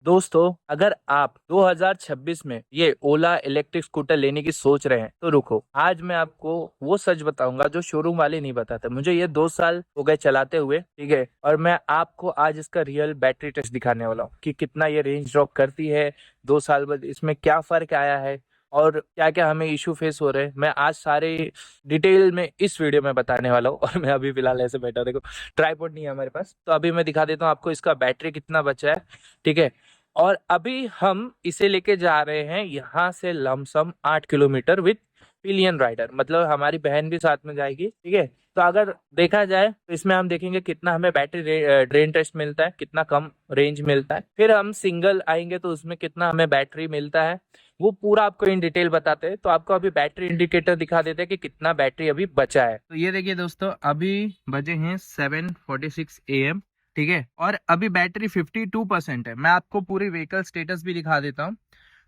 दोस्तों, अगर आप 2026 में ये ओला इलेक्ट्रिक स्कूटर लेने की सोच रहे हैं तो रुको। आज मैं आपको वो सच बताऊंगा जो शोरूम वाले नहीं बताते। मुझे ये 2 साल हो गए चलाते हुए, ठीक है। और मैं आपको आज इसका रियल बैटरी टेस्ट दिखाने वाला हूँ कि कितना ये रेंज ड्रॉप करती है 2 साल बाद, इसमें क्या फर्क आया है और क्या क्या हमें इशू फेस हो रहे हैं। मैं आज सारे डिटेल में इस वीडियो में बताने वाला हूँ। और मैं अभी फिलहाल ऐसे बैठा, देखो ट्राइपॉड नहीं है हमारे पास, तो अभी मैं दिखा देता हूँ आपको इसका बैटरी कितना बचा है, ठीक है। और अभी हम इसे लेके जा रहे हैं यहाँ से lump sum 8 kilometre with pillion rider, मतलब हमारी बहन भी साथ में जाएगी, ठीक है। तो अगर देखा जाए तो इसमें हम देखेंगे कितना हमें बैटरी ड्रेन टेस्ट मिलता है, कितना कम रेंज मिलता है। फिर हम सिंगल आएंगे तो उसमें कितना हमें बैटरी मिलता है, वो पूरा आपको इन डिटेल बताते हैं। तो आपको अभी बैटरी इंडिकेटर दिखा देते हैं कि कितना बैटरी अभी बचा है। तो ये देखिए दोस्तों, अभी बजे हैं 7:46 AM, ठीक है। और अभी बैटरी 52% है। मैं आपको पूरी व्हीकल स्टेटस भी दिखा देता हूँ।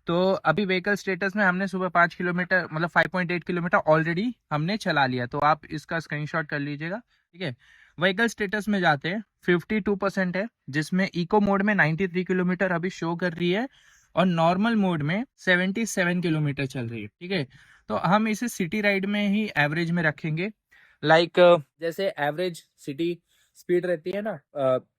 तो अभी व्हीकल स्टेटस में हमने सुबह 5 किलोमीटर मतलब 5.8 किलोमीटर ऑलरेडी हमने चला लिया। तो आप इसका स्क्रीनशॉट कर लीजिएगा, ठीक है। व्हीकल स्टेटस में जाते हैं, 52% है, जिसमें इको मोड में 93 किलोमीटर अभी शो कर रही है और नॉर्मल मोड में 77 किलोमीटर चल रही है, ठीक है। तो हम इसे सिटी राइड में ही एवरेज में रखेंगे। लाइक जैसे एवरेज सिटी स्पीड रहती है ना,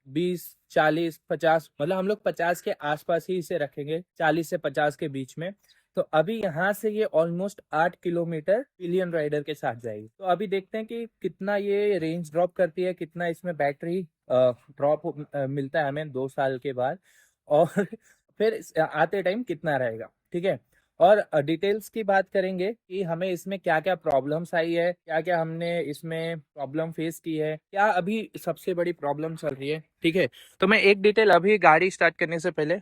20, 40, 50, मतलब हम लोग 50 के आसपास ही इसे रखेंगे, 40 से 50 के बीच में। तो अभी यहाँ से ये ऑलमोस्ट 8 किलोमीटर पिलियन राइडर के साथ जाएगी। तो अभी देखते हैं कि कितना ये रेंज ड्रॉप करती है, कितना इसमें बैटरी ड्रॉप मिलता है हमें 2 साल के बाद, और फिर आते टाइम कितना रहेगा, ठीक है। और डिटेल्स की बात करेंगे कि हमें इसमें क्या क्या प्रॉब्लम्स आई है, क्या क्या हमने इसमें प्रॉब्लम फेस की है, क्या अभी सबसे बड़ी प्रॉब्लम चल रही है, ठीक है। तो मैं एक डिटेल अभी गाड़ी स्टार्ट करने से पहले,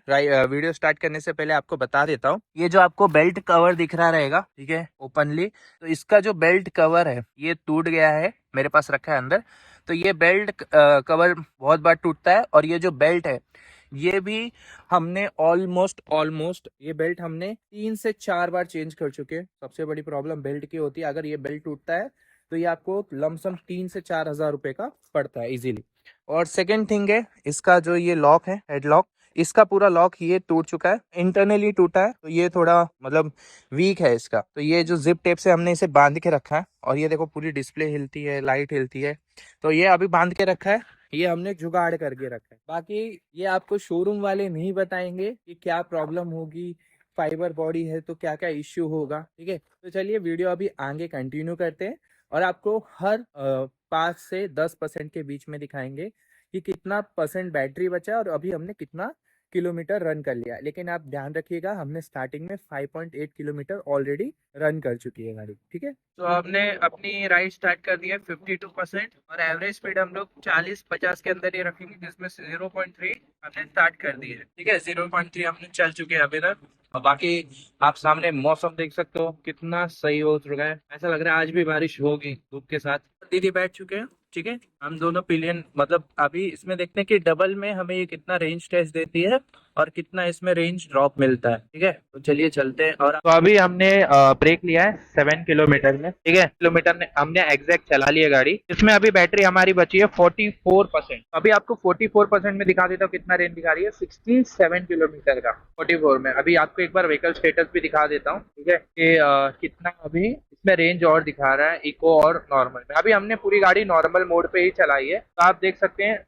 वीडियो स्टार्ट करने से पहले आपको बता देता हूँ। ये जो आपको बेल्ट कवर दिख रहा रहेगा, ठीक है, ओपनली, तो इसका जो बेल्ट कवर है ये टूट गया है, मेरे पास रखा है अंदर। तो ये बेल्ट कवर बहुत बार टूटता है, और ये जो बेल्ट है ये भी हमने ऑलमोस्ट ये बेल्ट हमने 3 से 4 बार चेंज कर चुके हैं। सबसे बड़ी प्रॉब्लम बेल्ट की होती है, अगर ये बेल्ट टूटता है तो ये आपको लमसम 3 से 4 हज़ार रुपए का पड़ता है इजीली। और सेकेंड थिंग है, इसका जो ये लॉक है, हेड लॉक, इसका पूरा लॉक ये टूट चुका है, इंटरनली टूटा है। तो ये थोड़ा मतलब वीक है इसका। तो ये जो जिप टेप से हमने इसे बांध के रखा है, और ये देखो पूरी डिस्प्ले हिलती है, लाइट हिलती है। तो ये अभी बांध के रखा है, ये हमने जुगाड़ करके रखा है। बाकी ये आपको शोरूम वाले नहीं बताएंगे कि क्या प्रॉब्लम होगी, फाइबर बॉडी है तो क्या क्या इश्यू होगा, ठीक है। तो चलिए वीडियो अभी आगे कंटिन्यू करते हैं, और आपको हर 5 से 10% के बीच में दिखाएंगे कि कितना परसेंट बैटरी बचा है और अभी हमने कितना किलोमीटर रन कर लिया। लेकिन आप ध्यान रखिएगा, हमने स्टार्टिंग में 5.8 किलोमीटर ऑलरेडी रन कर चुकी है गाड़ी, ठीक है। तो हमने अपनी राइड स्टार्ट कर दी है 52%, और एवरेज स्पीड हम लोग 40-50 के अंदर ही रखेंगे, जिसमें 0.3 हमने स्टार्ट कर दी है, ठीक है। 0.3 हमने चल चुके हैं अभी तक। और बाकी आप सामने मौसम देख सकते हो कितना सही हो चुका है, ऐसा लग रहा है आज भी बारिश होगी धूप के साथ। दीदी बैठ चुके हैं, ठीक है। हम दोनों पिलियन, मतलब अभी इसमें देखते हैं कि डबल में हमें ये कितना रेंज टेस्ट देती है और कितना इसमें रेंज ड्रॉप मिलता है, ठीक है। तो चलिए चलते हैं। और तो अभी हमने ब्रेक लिया है 7 किलोमीटर में, ठीक है। किलोमीटर ने हमने एग्जैक्ट चला लिया गाड़ी। इसमें अभी बैटरी हमारी बची है 44%। अभी आपको 44% में दिखा देता हूँ कितना रेंज दिखा रही है, 67 किलोमीटर का 44 में। अभी आपको एक बार व्हीकल स्टेटस भी दिखा देता हूँ, ठीक है, कि कितना अभी इसमें रेंज और दिखा रहा है, इको और नॉर्मल में। अभी हमने पूरी गाड़ी नॉर्मल मोड पे ही चलाई है, तो आप देख सकते हैं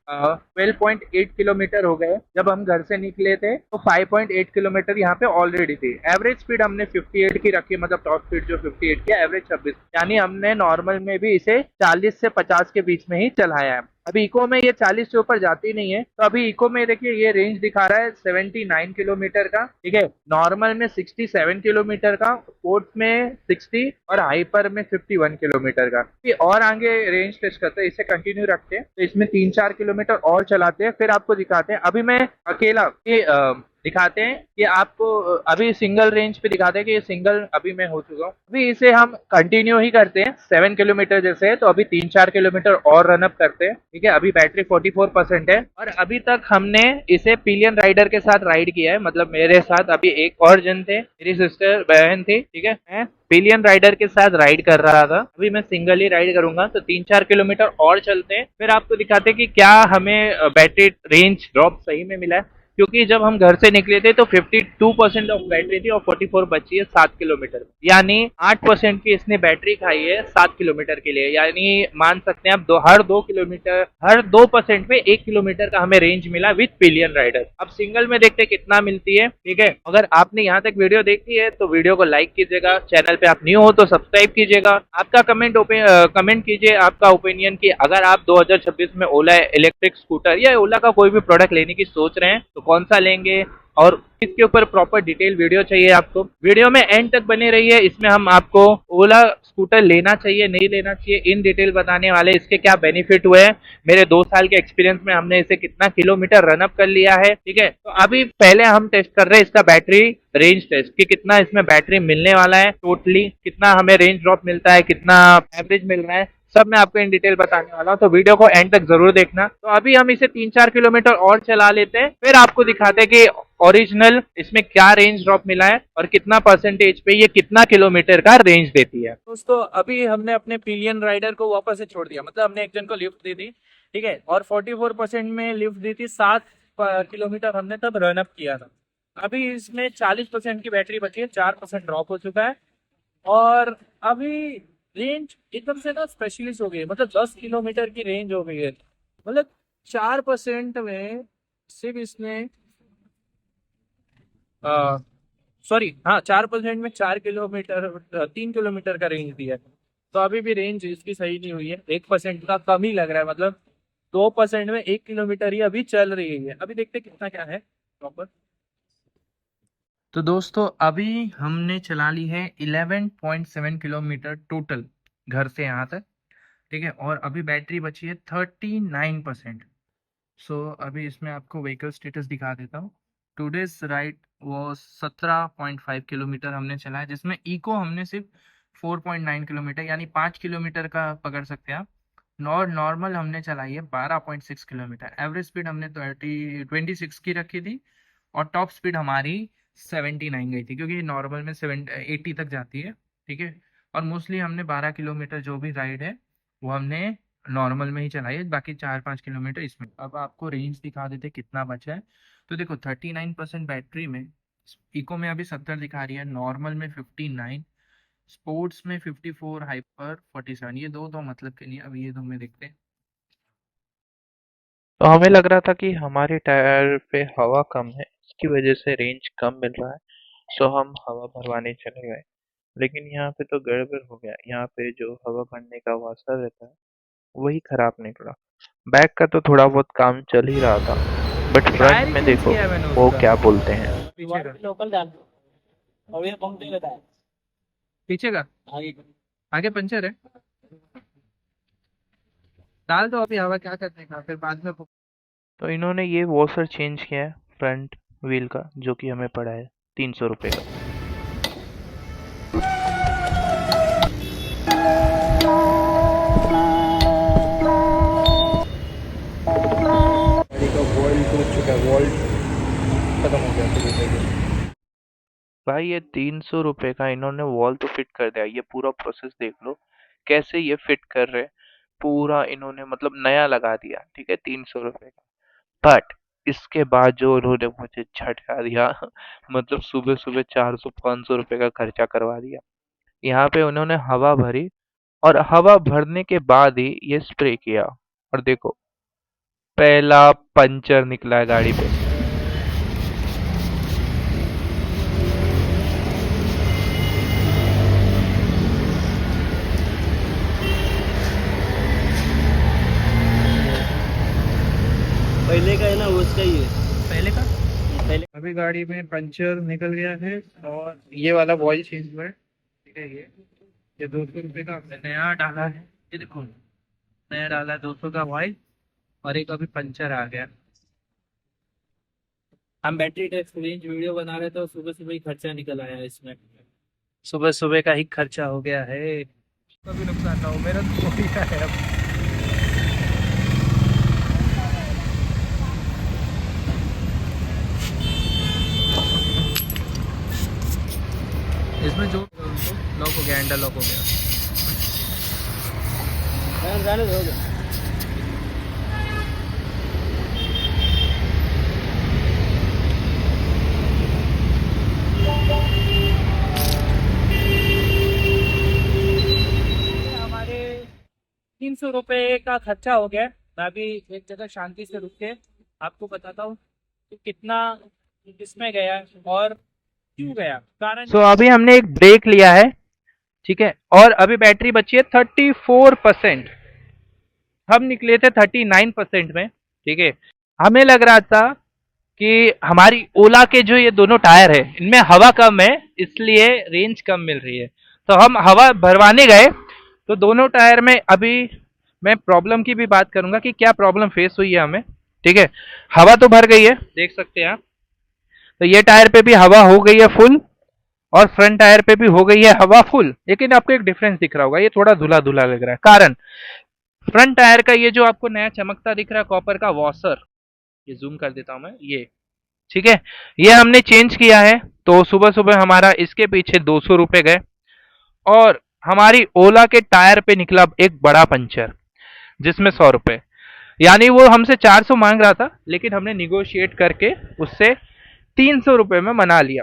12.8 किलोमीटर हो गए। जब हम घर से निकले थे तो 5.8 किलोमीटर यहाँ पे ऑलरेडी थी। एवरेज स्पीड हमने 58 की रखी, मतलब टॉप स्पीड जो 58 की, एवरेज 26, यानी हमने नॉर्मल में भी इसे 40 से 50 के बीच में ही चलाया है। अभी इको में ये 40 से ऊपर जाती नहीं है। तो अभी इको में देखिए ये रेंज दिखा रहा है 79 किलोमीटर का, ठीक है। नॉर्मल में 67 किलोमीटर का, स्पोर्ट्स में 60, और हाइपर में 51 किलोमीटर का। और आगे रेंज टेस्ट करते हैं, इसे कंटिन्यू रखते हैं। तो इसमें 3-4 किलोमीटर और चलाते हैं, फिर आपको दिखाते हैं। अभी मैं अकेला दिखाते हैं कि आपको अभी सिंगल रेंज पे दिखाते हैं कि ये सिंगल अभी मैं हो चुका हूँ। अभी इसे हम कंटिन्यू ही करते हैं, 7 किलोमीटर जैसे है। तो अभी 3-4 किलोमीटर और रनअप करते हैं, ठीक है। अभी बैटरी 44% है, और अभी तक हमने इसे पिलियन राइडर के साथ राइड किया है, मतलब मेरे साथ अभी एक और जन थे, मेरी सिस्टर बहन थी, ठीक है। मैं पिलियन राइडर के साथ राइड कर रहा था, अभी मैं सिंगल ही राइड करूंगा। तो 3-4 किलोमीटर और चलते हैं, फिर आपको दिखाते हैं कि क्या हमें बैटरी रेंज ड्रॉप सही में मिला है। क्योंकि जब हम घर से निकले थे तो 52% ऑफ बैटरी थी और 44 बची है 7 किलोमीटर, यानी 8% की इसने बैटरी खाई है 7 किलोमीटर के लिए। यानी मान सकते हैं आप हर 2% में 1 किलोमीटर का हमें रेंज मिला विद पिलियन राइडर। अब सिंगल में देखते कितना मिलती है। ठीक है, अगर आपने यहाँ तक वीडियो देखी है तो वीडियो को लाइक कीजिएगा, चैनल पे आप न्यू हो तो सब्सक्राइब कीजिएगा, आपका कमेंट कीजिए आपका ओपिनियन कि अगर आप 2026 में ओला इलेक्ट्रिक स्कूटर या ओला का कोई भी प्रोडक्ट लेने की सोच रहे हैं तो कौन सा लेंगे, और इसके ऊपर प्रॉपर डिटेल वीडियो चाहिए आपको। वीडियो में एंड तक बने रहिए, इसमें हम आपको ओला स्कूटर लेना चाहिए नहीं लेना चाहिए इन डिटेल बताने वाले, इसके क्या बेनिफिट हुए हैं, मेरे 2 साल के एक्सपीरियंस में हमने इसे कितना किलोमीटर रनअप कर लिया है। ठीक है, तो अभी पहले हम टेस्ट कर रहे हैं इसका बैटरी रेंज टेस्ट कि कितना इसमें बैटरी मिलने वाला है, टोटली कितना हमें रेंज ड्रॉप मिलता है, कितना एवरेज मिल रहा है, सब मैं आपको इन डिटेल बताने वाला हूँ, तो वीडियो को एंड तक जरूर देखना। तो अभी हम इसे 3-4 किलोमीटर और चला लेते हैं, फिर आपको दिखाते हैं कि ओरिजिनल इसमें क्या रेंज ड्रॉप मिला है और कितना परसेंटेज पे ये कितना किलोमीटर का रेंज देती है। दोस्तों अभी हमने अपने पिलियन राइडर को वापस से छोड़ दिया, मतलब हमने एक जन को लिफ्ट दी थी। ठीक है, और 44% में लिफ्ट दी थी, 7 किलोमीटर हमने तब रनअप किया था। अभी इसमें 40% की बैटरी बची है, 4% ड्रॉप हो चुका है और अभी रेंज एकदम से ना स्पेशलिस्ट हो गई है, मतलब 10 किलोमीटर की रेंज हो गई है। मतलब 4% में सिर्फ इसने सॉरी हाँ 4% में 3 किलोमीटर का रेंज दिया है। तो अभी भी रेंज इसकी सही नहीं हुई है, 1% का कम ही लग रहा है, मतलब 2% में 1 किलोमीटर ही अभी चल रही है। अभी देखते कितना क्या है प्रॉपर। तो दोस्तों अभी हमने चला ली है 11.7 किलोमीटर टोटल घर से यहाँ तक। ठीक है, और अभी बैटरी बची है 39%। सो अभी इसमें आपको व्हीकल स्टेटस दिखा देता हूँ। टूडेज राइड वो 17.5 किलोमीटर हमने चला है, जिसमें इको हमने सिर्फ 4.9 किलोमीटर यानी 5 किलोमीटर का पकड़ सकते हैं आप। नॉर्मल हमने चलाई है 12.6 किलोमीटर। एवरेज स्पीड हमने 26 की रखी थी और टॉप स्पीड हमारी 79 गई थी, क्योंकि नॉर्मल में 80 तक जाती है। ठीक है, और मोस्टली हमने 12 किलोमीटर जो भी राइड है वो हमने नॉर्मल में ही चलाई है, बाकी 4-5 किलोमीटर इसमें। अब आपको रेंज दिखा देते कितना बचा है। तो देखो 39% बैटरी में, इको में अभी 70 दिखा रही है, नॉर्मल में 59, स्पोर्ट्स में 54, हाइपर 47। ये दो मतलब के लिए। अब ये दो में देखते हैं। तो हमें लग रहा था कि हमारे टायर पे हवा कम है, इसकी वजह से रेंज कम मिल रहा है, तो हम हवा भरवाने चले गए। लेकिन यहाँ पे तो गड़बड़ हो गया, यहाँ पे जो हवा भरने का वाशर रहता है वही खराब निकला। बैक का तो थोड़ा बहुत काम चल ही रहा था, बट टायर फ्रंट ही में चेंज देखो किया है मैंने वो उसका। क्या बोलते हैं। पीछे का लोकल डाल और ये पंप नहीं लेता है पीछे का आगे। आगे पंचर है, डाल दो अभी हवा, क्या करने का फिर बाद में। तो इन्होंने ये वॉशर चेंज किया है फ्रंट व्हील का, जो कि हमें पड़ा है 300 रुपये का। गाड़ी का वॉल्ट टूट चुका है, वॉल्ट खत्म हो गया तो भाई ये 300 रुपये का इन्होंने वॉल तो फिट कर दिया, ये पूरा प्रोसेस देख लो कैसे ये फिट कर रहे। पूरा इन्होंने मतलब नया लगा दिया, ठीक है, 300 रुपये का। बट इसके बाद जो उन्होंने मुझे झटका दिया मतलब सुबह सुबह 400-500 रुपये का खर्चा करवा दिया। यहाँ पे उन्होंने हवा भरी और हवा भरने के बाद ही ये स्प्रे किया, और देखो पहला पंचर निकला है गाड़ी पे। पहले का है ना उसका ही है। पहले का। पहले अभी गाड़ी में पंचर निकल गया है और ये वाला वॉइल चेंज हुआ है। ठीक है, ये 200 रुपये का हमने नया डाला है। ये देखो नया डाला है 200 का वॉइल, और एक अभी पंचर आ गया। हम बैटरी टेस्ट रेंज वीडियो बना रहे तो सुबह सुबह ही खर्चा निकल आया इसमें, सुबह सुबह का ही खर्चा हो गया है। कभी नुकसान ना हो, मेरा तो हो गया है अब। इसमें जो लॉक हो गया, हैंडल लॉक हो गया। जाने दो हो गया। 300 रुपये का खर्चा हो गया। मैं अभी एक जगह शांति से रुक के आपको बताता हूँ कि कितना इसमें गया और क्यों गया। कारण सो अभी हमने एक ब्रेक लिया है, ठीक है, और अभी बैटरी बची है 34%। हम निकले थे 39% में, ठीक है। हमें लग रहा था कि हमारी ओला के जो ये दोनों टायर है इनमें हवा कम है, इसलिए रेंज कम मिल रही है। तो हम हवा भरवाने गए तो दोनों टायर में, अभी मैं प्रॉब्लम की भी बात करूंगा कि क्या प्रॉब्लम फेस हुई है हमें, ठीक है। हवा तो भर गई है, देख सकते हैं आप। तो ये टायर पे भी हवा हो गई है फुल और फ्रंट टायर पे भी हो गई है हवा फुल, लेकिन आपको एक डिफरेंस दिख रहा होगा, ये थोड़ा धुला धुला लग रहा है। कारण फ्रंट टायर का ये जो आपको नया चमकता दिख रहा है कॉपर का वॉशर, ये जूम कर देता हूं मैं, ये ठीक है, ये हमने चेंज किया है। तो सुबह सुबह हमारा इसके पीछे 200 रुपए गए और हमारी ओला के टायर पे निकला एक बड़ा पंचर जिसमें 100 रुपए, यानी वो हमसे 400 मांग रहा था, लेकिन हमने निगोशिएट करके उससे 300 रुपए में मना लिया।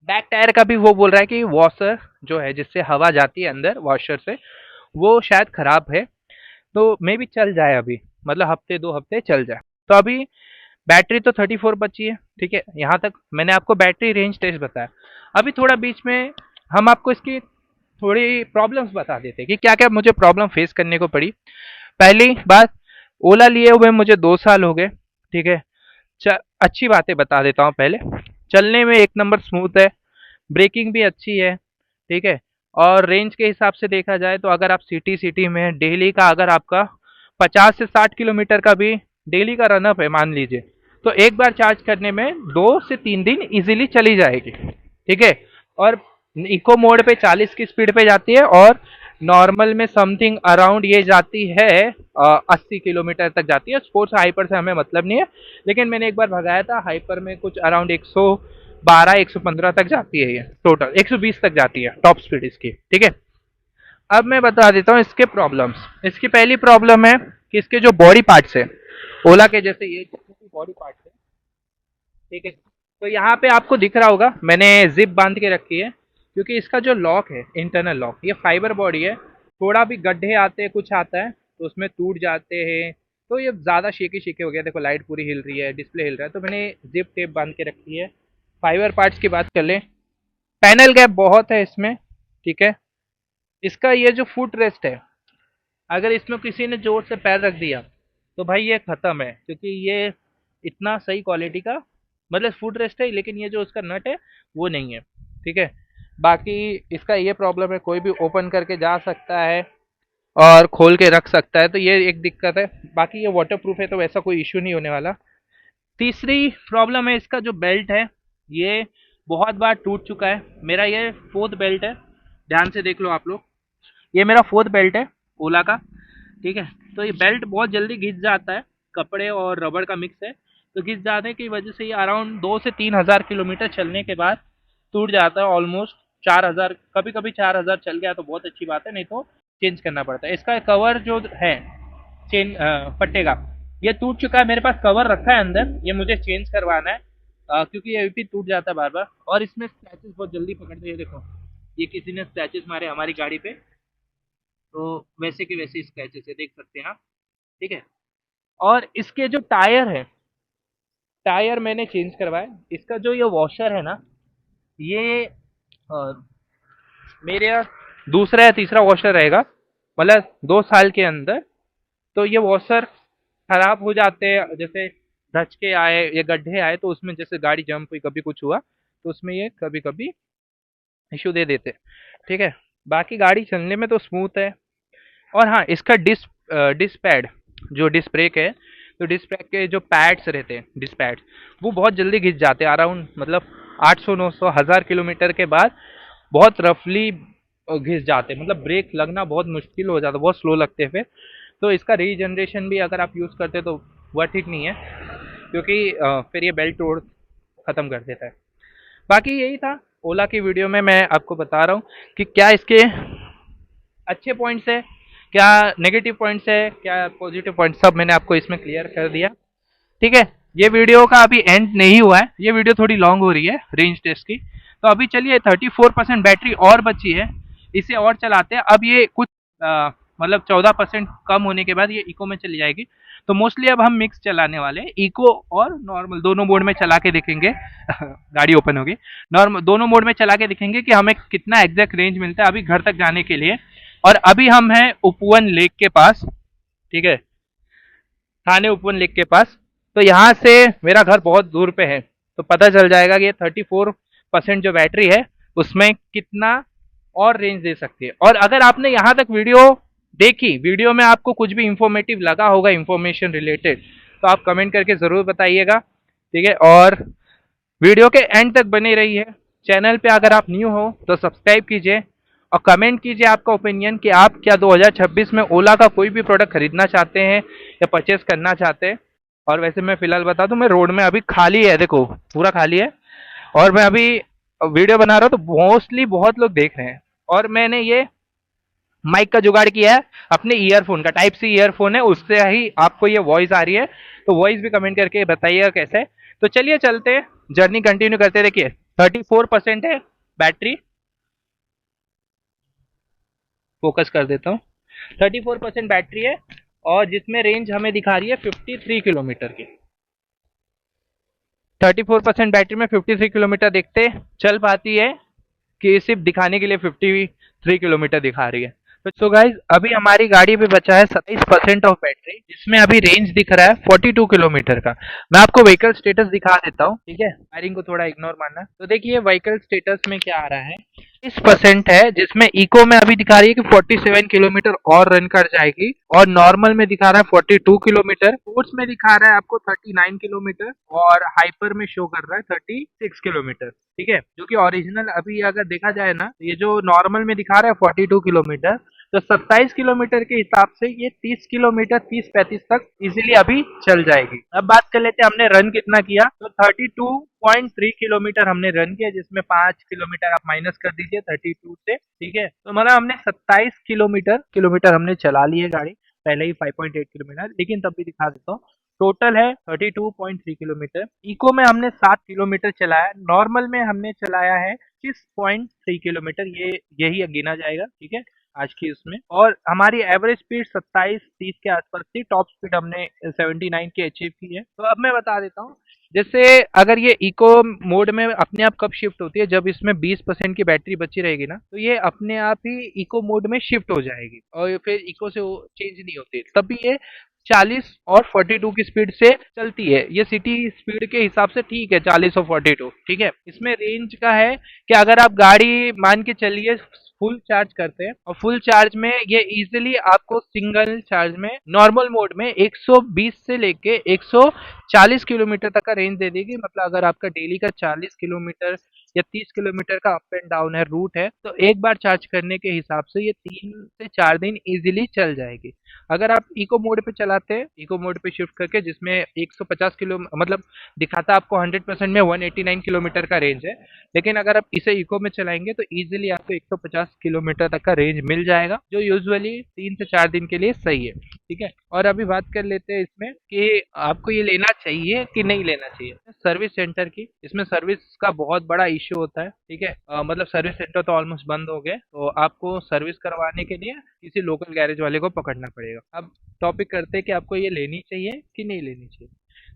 बैक टायर का भी वो बोल रहा है कि वॉशर जो है जिससे हवा जाती है अंदर वॉशर से, वो शायद खराब है, तो मे भी चल जाए अभी, मतलब हफ्ते 2 हफ्ते चल जाए। तो अभी बैटरी तो 34 बची है, ठीक है। यहाँ तक मैंने आपको बैटरी रेंज टेस्ट बताया। अभी थोड़ा बीच में हम आपको इसकी थोड़ी प्रॉब्लम्स बता देते हैं कि क्या क्या मुझे प्रॉब्लम फेस करने को पड़ी। पहली बात, ओला लिए हुए मुझे 2 साल हो गए, ठीक है। अच्छी बातें बता देता हूँ पहले। चलने में एक नंबर स्मूथ है, ब्रेकिंग भी अच्छी है, ठीक है। और रेंज के हिसाब से देखा जाए तो अगर आप सिटी में डेली का, अगर आपका 50 से 60 किलोमीटर का भी डेली का रनअप है मान लीजिए, तो एक बार चार्ज करने में 2 से 3 दिन इजीली चली जाएगी, ठीक है। और इको मोड पे 40 की स्पीड पे जाती है और नॉर्मल में समथिंग अराउंड ये जाती है 80 किलोमीटर तक जाती है। स्पोर्ट्स हाइपर से हमें मतलब नहीं है, लेकिन मैंने एक बार भगाया था हाइपर में, कुछ अराउंड 112 115 तक जाती है, ये टोटल 120 तक जाती है टॉप स्पीड इसकी, ठीक है। अब मैं बता देता हूँ इसके प्रॉब्लम्स। इसकी पहली प्रॉब्लम है कि इसके जो बॉडी पार्ट्स है ओला के जैसे, ये बॉडी पार्ट्स है, ठीक है। तो यहाँ पे आपको दिख रहा होगा मैंने जिप बांध के रखी है, क्योंकि इसका जो लॉक है इंटरनल लॉक, ये फाइबर बॉडी है, थोड़ा भी गड्ढे आते हैं कुछ आता है तो उसमें टूट जाते हैं, तो ये ज़्यादा शेकी हो गया। देखो लाइट पूरी हिल रही है, डिस्प्ले हिल रहा है, तो मैंने जिप टेप बांध के रखी है। फाइबर पार्ट्स की बात कर लें, पैनल गैप बहुत है इसमें, ठीक है। इसका ये जो फुट रेस्ट है, अगर इसमें किसी ने जोर से पैर रख दिया तो भाई ये ख़त्म है, क्योंकि ये इतना सही क्वालिटी का, मतलब फुट रेस्ट है, लेकिन ये जो उसका नट है वो नहीं है, ठीक है। बाकी इसका ये प्रॉब्लम है, कोई भी ओपन करके जा सकता है और खोल के रख सकता है, तो ये एक दिक्कत है। बाकी ये वाटर प्रूफ है तो वैसा कोई इश्यू नहीं होने वाला। तीसरी प्रॉब्लम है इसका जो बेल्ट है, ये बहुत बार टूट चुका है। मेरा ये 4th बेल्ट है, ध्यान से देख लो आप लोग, ये मेरा 4th बेल्ट है ओला का, ठीक है। तो ये बेल्ट बहुत जल्दी घिस जाता है, कपड़े और रबड़ का मिक्स है, तो घिस जाने की वजह से ये अराउंड 2 से 3 हज़ार किलोमीटर चलने के बाद टूट जाता है। ऑलमोस्ट 4,000, कभी कभी 4,000 चल गया तो बहुत अच्छी बात है, नहीं तो चेंज करना पड़ता है। इसका कवर जो है चेन पट्टे का, ये टूट चुका है, मेरे पास कवर रखा है अंदर, ये मुझे चेंज करवाना है, क्योंकि ये भी टूट जाता है बार बार। और इसमें स्क्रैचेस बहुत जल्दी पकड़ते हैं, देखो ये किसी ने स्क्रैचेस मारे हमारी गाड़ी पे, तो वैसे के वैसे स्क्रैचेस है, देख सकते हैं आप, ठीक है। और इसके जो टायर है, टायर मैंने चेंज करवाए। इसका जो ये वॉशर है ना, ये मेरे दूसरा या तीसरा वॉशर रहेगा, मतलब 2 साल के अंदर। तो ये वॉशर खराब हो जाते हैं, जैसे धचके आए या गड्ढे आए तो उसमें, जैसे गाड़ी जंप हुई कभी कुछ हुआ तो उसमें ये कभी कभी इशू दे देते, ठीक है। बाकी गाड़ी चलने में तो स्मूथ है। और हाँ, इसका डिस्क पैड, जो डिस्क ब्रेक है, तो डिस्क ब्रेक के जो पैड्स रहते हैं, डिस्क पैड्स, वो बहुत जल्दी घिस जाते हैं, अराउंड मतलब 800 900 1000 किलोमीटर के बाद बहुत रफली घिस जाते हैं, मतलब ब्रेक लगना बहुत मुश्किल हो जाता है, बहुत स्लो लगते हैं फिर। तो इसका रीजनरेशन भी अगर आप यूज़ करते तो वर्थ इट नहीं है, क्योंकि फिर ये बेल्ट तोड़ ख़त्म कर देता है। बाकी यही था ओला की वीडियो में, मैं आपको बता रहा हूँ कि क्या इसके अच्छे पॉइंट्स है, क्या नेगेटिव पॉइंट्स है, क्या पॉजिटिव पॉइंट्स, सब मैंने आपको इसमें क्लियर कर दिया, ठीक है। ये वीडियो का अभी एंड नहीं हुआ है, ये वीडियो थोड़ी लॉन्ग हो रही है रेंज टेस्ट की। तो अभी चलिए 34% बैटरी और बची है, इसे और चलाते हैं। अब ये कुछ मतलब 14% कम होने के बाद ये इको में चली जाएगी। तो मोस्टली अब हम मिक्स चलाने वाले हैं, इको और नॉर्मल दोनों मोड में चला के देखेंगे गाड़ी ओपन होगी। नॉर्मल दोनों मोड में चला के देखेंगे कि हमें कितना एग्जैक्ट रेंज मिलता है अभी घर तक जाने के लिए। और अभी हम हैं उपवन लेक के पास, ठीक है, थाने उपवन लेक के पास। तो यहाँ से मेरा घर बहुत दूर पे है, तो पता चल जाएगा कि ये 34% जो बैटरी है उसमें कितना और रेंज दे सकती है। और अगर आपने यहाँ तक वीडियो देखी, वीडियो में आपको कुछ भी इंफॉर्मेटिव लगा होगा, इंफॉर्मेशन रिलेटेड, तो आप कमेंट करके ज़रूर बताइएगा, ठीक है। और वीडियो के एंड तक बने रहिए। चैनल पे अगर आप न्यू हो तो सब्सक्राइब कीजिए और कमेंट कीजिए आपका ओपिनियन कि आप क्या 2026 में ओला का कोई भी प्रोडक्ट खरीदना चाहते हैं या परचेस करना चाहते हैं। और वैसे मैं फिलहाल बता दूं, मैं रोड में अभी खाली है, देखो पूरा खाली है, और मैं अभी वीडियो बना रहा हूँ तो मोस्टली बहुत लोग देख रहे हैं। और मैंने ये माइक का जुगाड़ किया है अपने ईयरफोन का, टाइप सी ईयरफोन है, उससे ही आपको ये वॉइस आ रही है। तो वॉइस भी कमेंट करके बताइएगा कैसे है। तो चलिए चलते, जर्नी कंटिन्यू करते। देखिए 34% है बैटरी, फोकस कर देता हूँ। 34% बैटरी है और जिसमें रेंज हमें दिखा रही है 53 किलोमीटर की। 34% बैटरी में 53 किलोमीटर देखते चल पाती है कि सिर्फ दिखाने के लिए 53 किलोमीटर दिखा रही है। तो गाइज अभी हमारी गाड़ी पे बचा है 27% ऑफ बैटरी, जिसमें अभी रेंज दिख रहा है 42 किलोमीटर का। मैं आपको व्हीकल स्टेटस दिखा देता हूँ, ठीक है, वायरिंग को थोड़ा इग्नोर मानना। तो देखिए व्हीकल स्टेटस में क्या आ रहा है, 30% है, जिसमें इको में अभी दिखा रही है कि 47 किलोमीटर और रन कर जाएगी, और नॉर्मल में दिखा रहा है 42 किलोमीटर, स्पोर्ट्स में दिखा रहा है आपको 39 किलोमीटर, और हाइपर में शो कर रहा है 36 किलोमीटर, ठीक है। जो कि ओरिजिनल अभी अगर देखा जाए ना, ये जो नॉर्मल में दिखा रहा है 42 किलोमीटर, तो 27 किलोमीटर के हिसाब से ये 30 किलोमीटर 30-35 तक इजीली अभी चल जाएगी। अब बात कर लेते हैं हमने रन कितना किया। तो 32.3 किलोमीटर हमने रन किया, जिसमें 5 किलोमीटर आप माइनस कर दीजिए 32 से, ठीक है। तो मतलब हमने 27 किलोमीटर हमने चला ली है गाड़ी, पहले ही 5.8 किलोमीटर, लेकिन तब भी दिखा देता हूँ। टोटल है 32.3 किलोमीटर। इको में हमने 7 किलोमीटर चलाया, नॉर्मल में हमने चलाया है 6.3 किलोमीटर, ये यही गिना जाएगा, ठीक है, आज की उसमें। और हमारी एवरेज स्पीड 27-30 के आसपास थी, टॉप स्पीड हमने 79 की अचीव की है। तो अब मैं बता देता हूँ, जैसे अगर ये इको मोड में अपने आप कब शिफ्ट होती है, जब इसमें 20% की बैटरी बची रहेगी ना, तो ये अपने आप ही इको मोड में शिफ्ट हो जाएगी और फिर इको से चेंज नहीं होती, तभी ये 40 और 42 की स्पीड से चलती है। ये सिटी स्पीड के हिसाब से ठीक है 40 और 42, ठीक है। इसमें रेंज का है कि अगर आप गाड़ी मान के चलिए फुल चार्ज करते हैं, और फुल चार्ज में ये इजीली आपको सिंगल चार्ज में नॉर्मल मोड में 120 से लेके 140 किलोमीटर तक का रेंज दे देगी। मतलब अगर आपका डेली का 40 किलोमीटर या 30 किलोमीटर का अप एंड डाउन है रूट है, तो एक बार चार्ज करने के हिसाब से ये 3 से 4 दिन इजीली चल जाएगी। अगर आप इको मोड पे चलाते हैं, इको मोड पे शिफ्ट करके, जिसमें 150 किलो मतलब दिखाता आपको 100% में 189 किलोमीटर का रेंज है, लेकिन अगर आप इसे इको में चलाएंगे तो इजीली आपको 150 किलोमीटर तक का रेंज मिल जाएगा, जो यूजुअली 3 से 4 दिन के लिए सही है, ठीक है। और अभी बात कर लेते हैं इसमें कि आपको ये लेना चाहिए कि नहीं लेना चाहिए सर्विस सेंटर की। इसमें सर्विस का बहुत बड़ा इश्यू होता है, ठीक है। मतलब सर्विस सेंटर तो ऑलमोस्ट बंद हो गए, तो आपको सर्विस करवाने के लिए किसी लोकल गैरेज वाले को पकड़ना पड़ेगा। अब टॉपिक करते हैं कि आपको ये लेनी चाहिए कि नहीं लेनी चाहिए।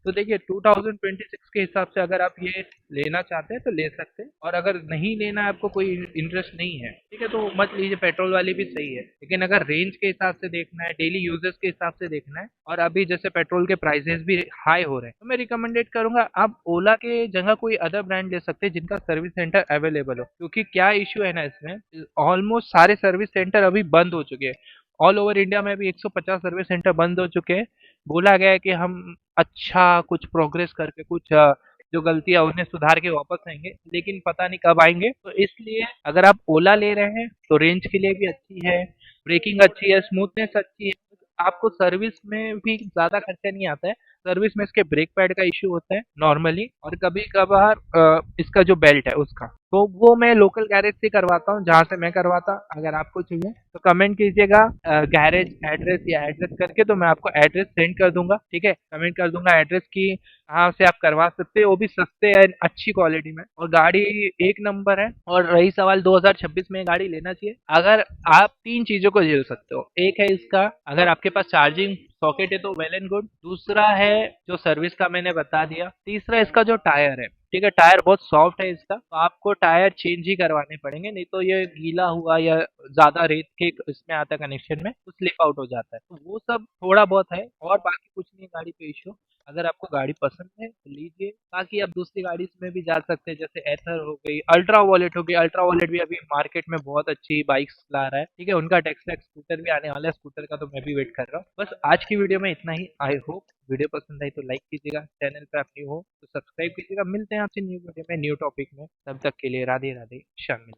तो देखिए 2026 के हिसाब से अगर आप ये लेना चाहते हैं तो ले सकते हैं, और अगर नहीं लेना है, आपको कोई इंटरेस्ट नहीं है, ठीक है, तो मत लीजिए, पेट्रोल वाली भी सही है। लेकिन अगर रेंज के हिसाब से देखना है, डेली यूजेस के हिसाब से देखना है, और अभी जैसे पेट्रोल के प्राइसेस भी हाई हो रहे हैं, तो मैं रिकमेंडेड करूंगा आप ओला के जगह कोई अदर ब्रांड ले सकते हैं जिनका सर्विस सेंटर अवेलेबल हो। क्योंकि क्या इश्यू है ना, इसमें ऑलमोस्ट सारे सर्विस सेंटर अभी बंद हो चुके हैं। ऑल ओवर इंडिया में भी 150 सर्विस सेंटर बंद हो चुके हैं। बोला गया है कि हम अच्छा कुछ प्रोग्रेस करके कुछ जो गलतियां उन्हें सुधार के वापस आएंगे, लेकिन पता नहीं कब आएंगे। तो इसलिए अगर आप ओला ले रहे हैं तो रेंज के लिए भी अच्छी है, ब्रेकिंग अच्छी है, स्मूथनेस अच्छी है, आपको सर्विस में भी ज्यादा खर्चा नहीं आता है। सर्विस में इसके ब्रेक पैड का इश्यू होता है नॉर्मली, और कभी कभार इसका जो बेल्ट है उसका, तो वो मैं लोकल गैरेज से करवाता हूँ जहाँ से मैं करवाता। अगर आपको चाहिए तो कमेंट कीजिएगा गैरेज एड्रेस या एड्रेस करके, तो मैं आपको एड्रेस सेंड कर दूंगा। ठीक है, कमेंट कर दूंगा एड्रेस की, कहाँ से आप करवा सकते हो, वो भी सस्ते और अच्छी क्वालिटी में, और गाड़ी एक नंबर है। और रही सवाल 2026 में ये गाड़ी लेना चाहिए, अगर आप तीन चीजों को झेल सकते हो, एक है इसका अगर आपके पास चार्जिंग सॉकेट है तो वेल एंड गुड, दूसरा है जो सर्विस का मैंने बता दिया, तीसरा इसका जो टायर है। ठीक है, टायर बहुत सॉफ्ट है इसका, तो आपको टायर चेंज ही करवाने पड़ेंगे, नहीं तो ये गीला हुआ या ज्यादा रेत के इसमें आता है कनेक्शन में तो स्लिप आउट हो जाता है। तो वो सब थोड़ा बहुत है, और बाकी कुछ नहीं गाड़ी पे इशू। अगर आपको गाड़ी पसंद है तो लीजिए, बाकी आप दूसरी गाड़ी में भी जा सकते हैं, जैसे एथर हो गई, अल्ट्रा वॉलेट हो गई। अल्ट्रा वॉलेट भी अभी मार्केट में बहुत अच्छी बाइक्स ला रहा है। ठीक है, उनका टेक्सला स्कूटर भी आने वाला है, स्कूटर का तो मैं भी वेट कर रहा हूँ। बस आज की वीडियो में इतना ही। आई होप वीडियो पसंद आई तो लाइक कीजिएगा, चैनल पे आप न्यू हो तो सब्सक्राइब कीजिएगा। मिलते हैं आपसे न्यू वीडियो में, न्यू टॉपिक में। तब तक के लिए राधे राधे, शामिल।